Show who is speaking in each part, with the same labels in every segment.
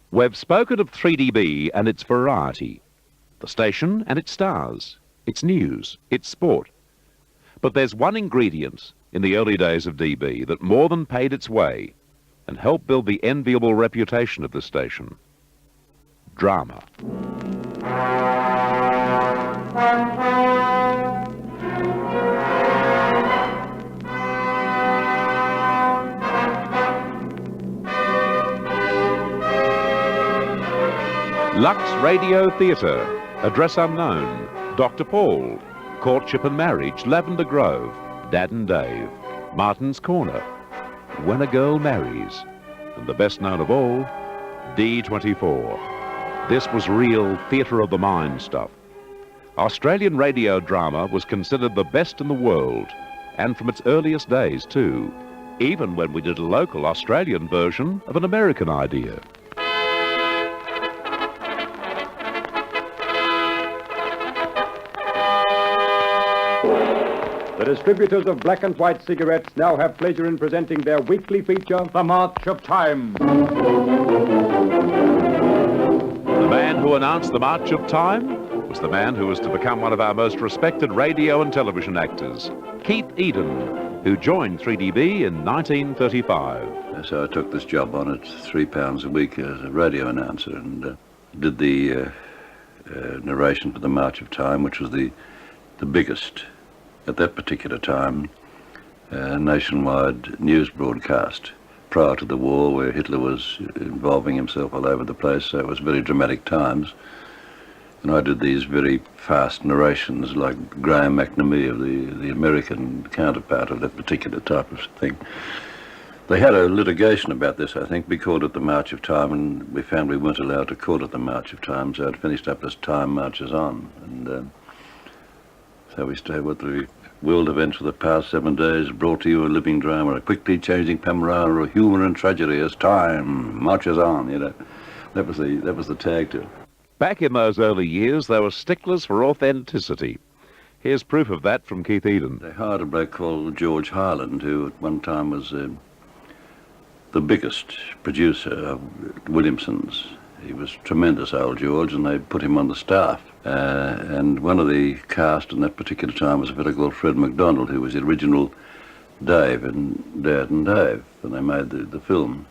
Speaker 1: We've spoken of 3DB and its variety, the station and its stars, its news, its sport. But there's one ingredient in the early days of DB that more than paid its way and helped build the enviable reputation of this station: drama. Lux Radio Theatre, Address Unknown, Dr. Paul, Courtship and Marriage, Lavender Grove, Dad and Dave, Martin's Corner, When a Girl Marries, and the best known of all, D24. This was real theatre of the mind stuff. Australian radio drama was considered the best in the world, and from its earliest days too, even when we did a local Australian version of an American idea.
Speaker 2: The distributors of black and white cigarettes now have pleasure in presenting their weekly feature, The March of Time.
Speaker 1: The man who announced The March of Time was the man who was to become one of our most respected radio and television actors, Keith Eden, who joined 3DB in 1935.
Speaker 3: So I took this job on at £3 a week as a radio announcer and did the narration for The March of Time, which was the biggest at that particular time nationwide news broadcast prior to the war, where Hitler was involving himself all over the place. So it was very dramatic times, and I did these very fast narrations like Graham McNamee of the American counterpart of that particular type of thing. They had a litigation about this. I think we called it The March of Time, and we found we weren't allowed to call it The March of Time, so it finished up as Time Marches On. And so we stayed with the world events for the past 7 days, brought to you a living drama, a quickly changing panorama of humour and tragedy as time marches on. You know, that was the tag to it.
Speaker 1: Back in those early years, there were sticklers for authenticity. Here's proof of that from Keith Eden.
Speaker 3: They hired a bloke called Gerd Roehlen, who at one time was the biggest producer of Williamson's. He was tremendous, old George, and they put him on the staff. And one of the cast in that particular time was a fellow called Fred MacDonald, who was the original Dave in Dad and Dave. And they made the film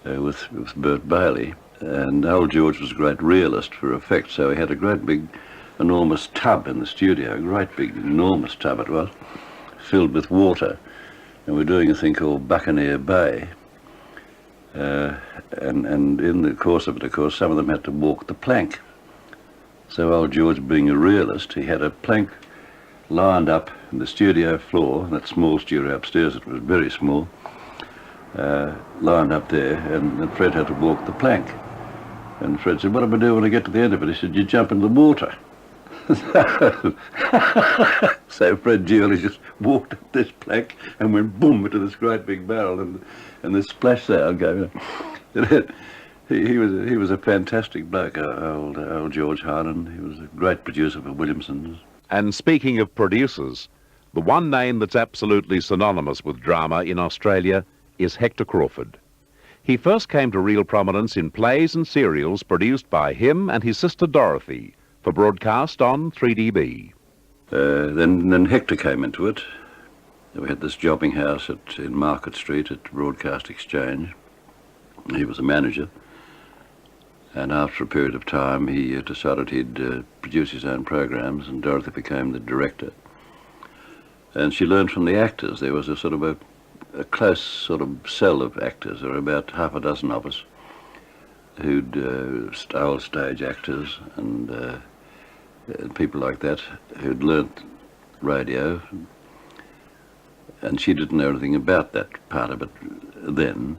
Speaker 3: with Bert Bailey. And old George was a great realist for effects, so he had a great big, enormous tub in the studio, a great big, enormous tub it was, filled with water. And we're doing a thing called Buccaneer Bay. And in the course of it, of course, some of them had to walk the plank. So old George, being a realist, he had a plank lined up in the studio floor, that small studio upstairs, it was very small, lined up there, and Fred had to walk the plank. And Fred said, "What do I do when I get to the end of it?" He said, "You jump in the water." So Fred Dewey just walked up this plank and went boom into this great big barrel, and the splash sound came. He was a fantastic bloke, old Gerd Roehlen. He was a great producer for Williamson's.
Speaker 1: And speaking of producers, the one name that's absolutely synonymous with drama in Australia is Hector Crawford. He first came to real prominence in plays and serials produced by him and his sister Dorothy for broadcast on 3DB.
Speaker 3: Then Hector came into it. We had this jobbing house in Market Street at Broadcast Exchange. He was a manager. And after a period of time, he decided he'd produce his own programs, and Dorothy became the director. And she learned from the actors. There was a sort of a close sort of cell of actors. There were about half a dozen of us who'd old stage actors and people like that who'd learnt radio. And she didn't know anything about that part of it then.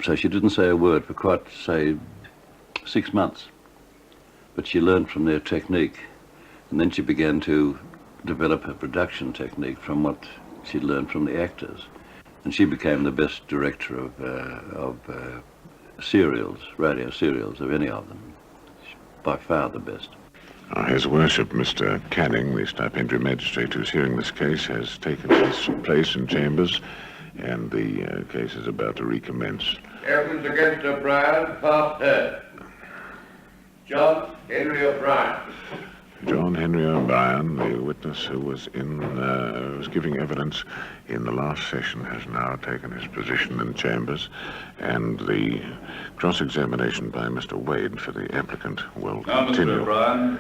Speaker 3: So she didn't say a word for quite, say, 6 months. But she learned from their technique, and then she began to develop her production technique from what she'd learned from the actors. And she became the best director of serials, radio serials, of any of them. By far the best.
Speaker 4: His Worship, Mr. Canning, the stipendiary magistrate who's hearing this case, has taken his place in chambers, and the case is about to recommence.
Speaker 5: Evidence against O'Brien, half heard. John Henry O'Brien.
Speaker 4: John Henry O'Brien, the witness who was was giving evidence in the last session, has now taken his position in chambers, and the cross-examination by Mr. Wade for the applicant will
Speaker 6: Now,
Speaker 4: continue.
Speaker 6: Mr. O'Brien,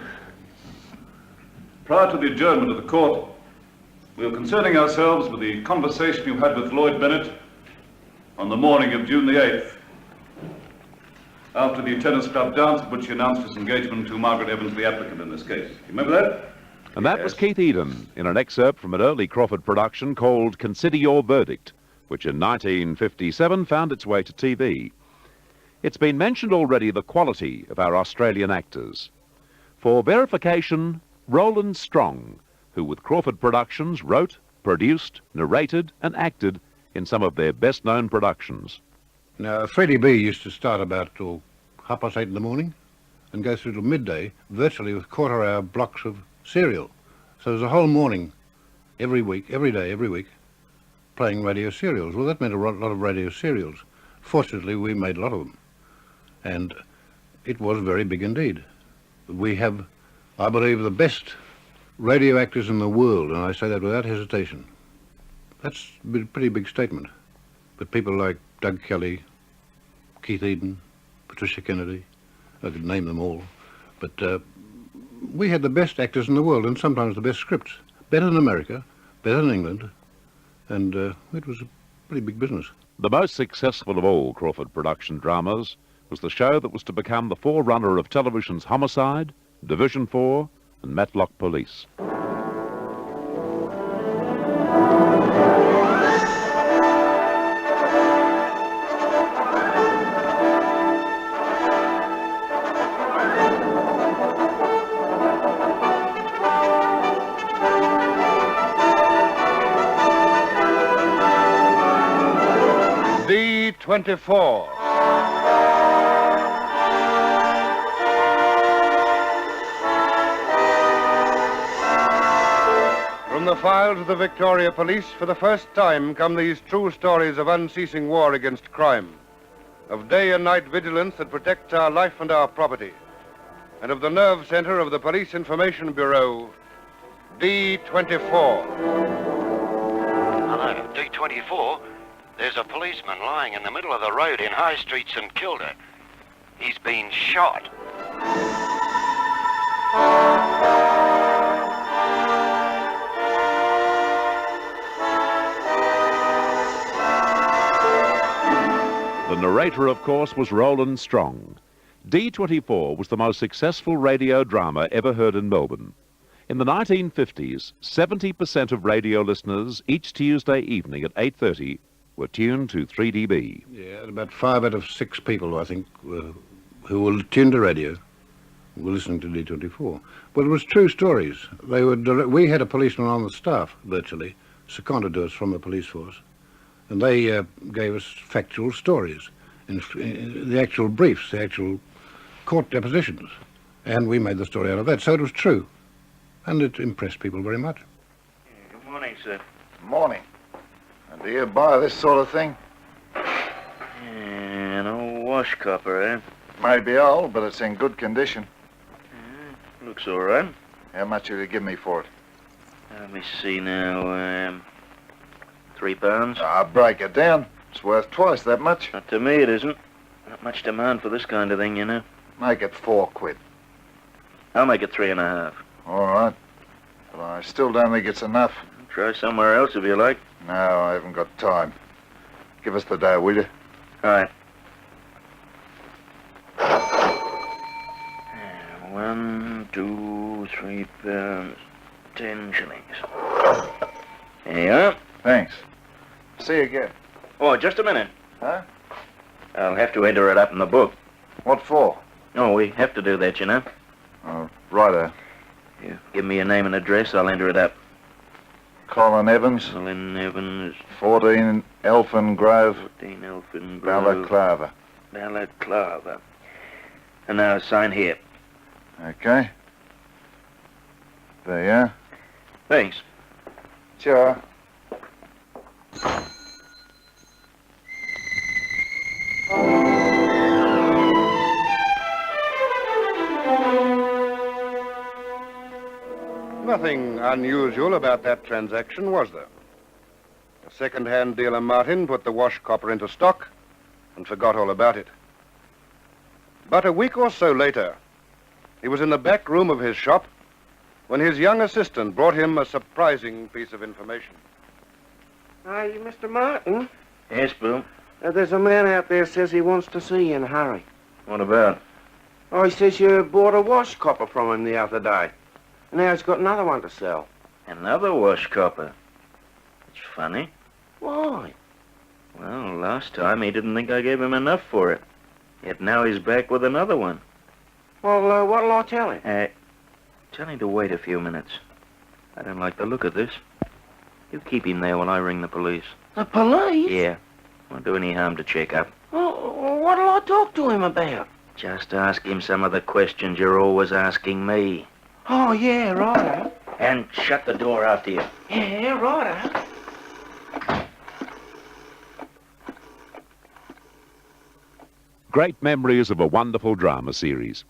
Speaker 6: prior to the adjournment of the court, we were concerning ourselves with the conversation you had with Lloyd Bennett on the morning of June the 8th, after the tennis club dance at which he announced his engagement to Margaret Evans, the applicant in this case. You remember that?
Speaker 1: And that was Keith Eden in an excerpt from an early Crawford production called Consider Your Verdict, which in 1957 found its way to TV. It's been mentioned already the quality of our Australian actors. For verification, Roland Strong, who with Crawford Productions wrote, produced, narrated and acted in some of their best-known productions.
Speaker 7: Now, Freddie B used to start about till 8:30 in the morning and go through till midday, virtually with quarter-hour blocks of serial. So there's a whole morning, every week, every day, every week, playing radio serials. Well, that meant a lot of radio serials. Fortunately, we made a lot of them. And it was very big indeed. We have, I believe, the best radio actors in the world, and I say that without hesitation. That's a pretty big statement. But people like Doug Kelly, Keith Eden, Patricia Kennedy, I could name them all. But we had the best actors in the world, and sometimes the best scripts. Better than America, better than England, and it was a pretty big business.
Speaker 1: The most successful of all Crawford production dramas was the show that was to become the forerunner of television's Homicide, Division 4 and Matlock Police.
Speaker 7: D24. From the files of the Victoria Police, for the first time come these true stories of unceasing war against crime, of day and night vigilance that protects our life and our property, and of the nerve center of the Police Information Bureau, D24.
Speaker 8: Hello, D24. There's a policeman lying in the middle of the road in High Street, St Kilda. He's been shot.
Speaker 1: The narrator, of course, was Roland Strong. D24 was the most successful radio drama ever heard in Melbourne. In the 1950s, 70% of radio listeners each Tuesday evening at 8:30 were tuned to 3DB.
Speaker 7: Yeah, about 5 out of 6 people, I think, who were tuned to radio were listening to D24. Well, it was true stories. We had a policeman on the staff, virtually, seconded to us from the police force, and they gave us factual stories, in the actual briefs, the actual court depositions, and we made the story out of that. So it was true, and it impressed people very much.
Speaker 8: Good morning, sir.
Speaker 9: Morning. And do you buy this sort of thing?
Speaker 8: An old wash copper, eh?
Speaker 9: Maybe old, but it's in good condition.
Speaker 8: Looks all right.
Speaker 9: How much will you give me for it?
Speaker 8: Let me see now, £3.
Speaker 9: I'll break it down. It's worth twice that much.
Speaker 8: Not to me, it isn't. Not much demand for this kind of thing, you know.
Speaker 9: Make it 4 quid.
Speaker 8: I'll make it 3.5.
Speaker 9: All right. But I still don't think it's enough.
Speaker 8: Try somewhere else if you like.
Speaker 9: No, I haven't got time. Give us the dough, will you?
Speaker 8: All right. 1, 2, 3 pounds, 10 shillings. There you are.
Speaker 9: Thanks. See you again.
Speaker 8: Oh, just a minute.
Speaker 9: Huh?
Speaker 8: I'll have to enter it up in the book.
Speaker 9: What for?
Speaker 8: Oh, we have to do that, you know.
Speaker 9: Oh, righto.
Speaker 8: You give me your name and address, I'll enter it up.
Speaker 9: Colin Evans,
Speaker 8: Colin Evans,
Speaker 9: 14 Elfin Grove,
Speaker 8: 14 Elfin Grove,
Speaker 9: Balaclava.
Speaker 8: Balaclava. And now sign here.
Speaker 9: Okay. There you are.
Speaker 8: Thanks.
Speaker 9: Sure.
Speaker 10: Nothing unusual about that transaction, was there? The second-hand dealer Martin put the wash copper into stock and forgot all about it. But a week or so later, he was in the back room of his shop when his young assistant brought him a surprising piece of information.
Speaker 11: Hi, Mr. Martin?
Speaker 12: Yes, Bill.
Speaker 11: There's a man out there says he wants to see you in a hurry.
Speaker 12: What about?
Speaker 11: Oh, he says you bought a wash copper from him the other day. Now he's got another one to sell.
Speaker 12: Another wash copper? It's funny.
Speaker 11: Why?
Speaker 12: Well, last time he didn't think I gave him enough for it. Yet now he's back with another one.
Speaker 11: Well, what'll I tell him?
Speaker 12: Tell him to wait a few minutes. I don't like the look of this. You keep him there while I ring the police.
Speaker 11: The police?
Speaker 12: Yeah. Won't do any harm to check up.
Speaker 11: Well, what'll I talk to him about?
Speaker 12: Just ask him some of the questions you're always asking me.
Speaker 11: Oh, yeah, righto.
Speaker 12: And shut the door after you.
Speaker 11: Yeah, righto.
Speaker 1: Great memories of a wonderful drama series.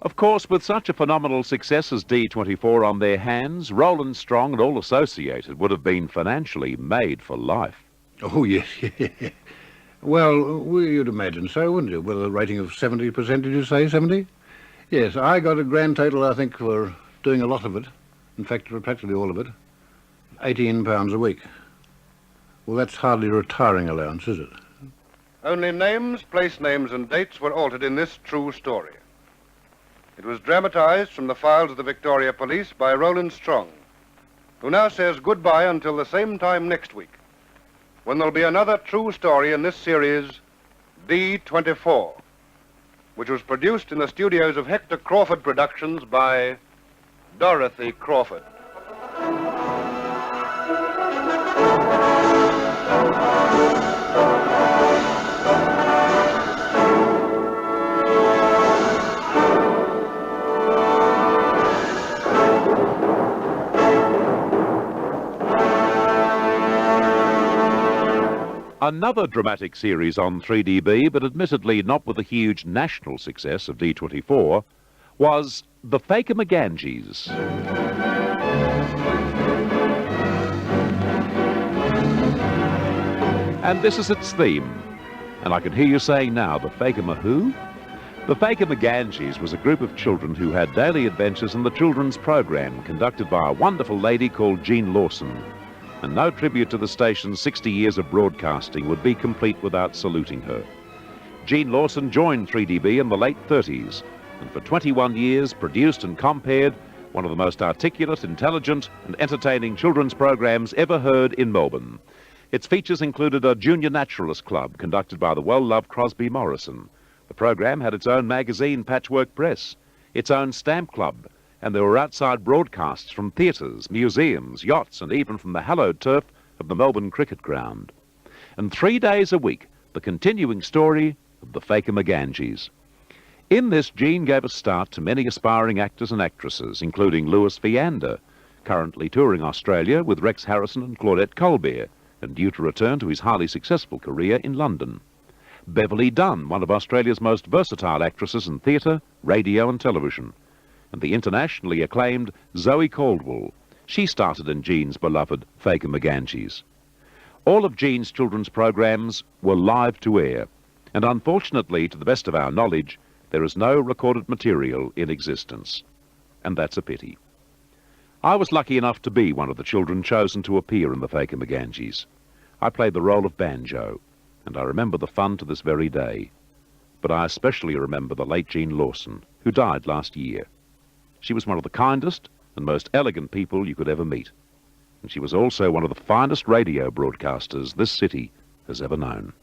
Speaker 1: Of course, with such a phenomenal success as D24 on their hands, Roehlen Strong and all associated would have been financially made for life.
Speaker 7: Oh, yes. Well, you'd imagine so, wouldn't you? With a rating of 70%, did you say, 70? Yes, I got a grand total, I think, for doing a lot of it. In fact, practically all of it. £18 a week. Well, that's hardly retiring allowance, is it?
Speaker 10: Only names, place names, and dates were altered in this true story. It was dramatized from the files of the Victoria Police by Roehlen Strong, who now says goodbye until the same time next week, when there'll be another true story in this series, D24, which was produced in the studios of Hector Crawford Productions by Dorothy Crawford.
Speaker 1: Another dramatic series on 3DB, but admittedly not with the huge national success of D24, was The Faker-McGangeys. And this is its theme. And I can hear you saying now, the Faker-who? The Faker-McGangeys was a group of children who had daily adventures in the children's program conducted by a wonderful lady called Jean Lawson. And no tribute to the station's 60 years of broadcasting would be complete without saluting her. Jean Lawson joined 3DB in the late 30s, and for 21 years produced and compared one of the most articulate, intelligent, and entertaining children's programs ever heard in Melbourne. Its features included a junior naturalist club conducted by the well-loved Crosby Morrison. The program had its own magazine, Patchwork Press, its own stamp club, and there were outside broadcasts from theatres, museums, yachts, and even from the hallowed turf of the Melbourne cricket ground. And 3 days a week, the continuing story of the Faker-McGangeys. In this, Jean gave a start to many aspiring actors and actresses, including Louis Viander, currently touring Australia with Rex Harrison and Claudette Colbert, and due to return to his highly successful career in London. Beverly Dunn, one of Australia's most versatile actresses in theatre, radio and television. And the internationally acclaimed Zoe Caldwell. She started in Jean's beloved Faker-McGangeys. All of Jean's children's programs were live to air, and unfortunately, to the best of our knowledge, there is no recorded material in existence. And that's a pity. I was lucky enough to be one of the children chosen to appear in the Faker-McGangeys. I played the role of Banjo, and I remember the fun to this very day. But I especially remember the late Jean Lawson, who died last year. She was one of the kindest and most elegant people you could ever meet. And she was also one of the finest radio broadcasters this city has ever known.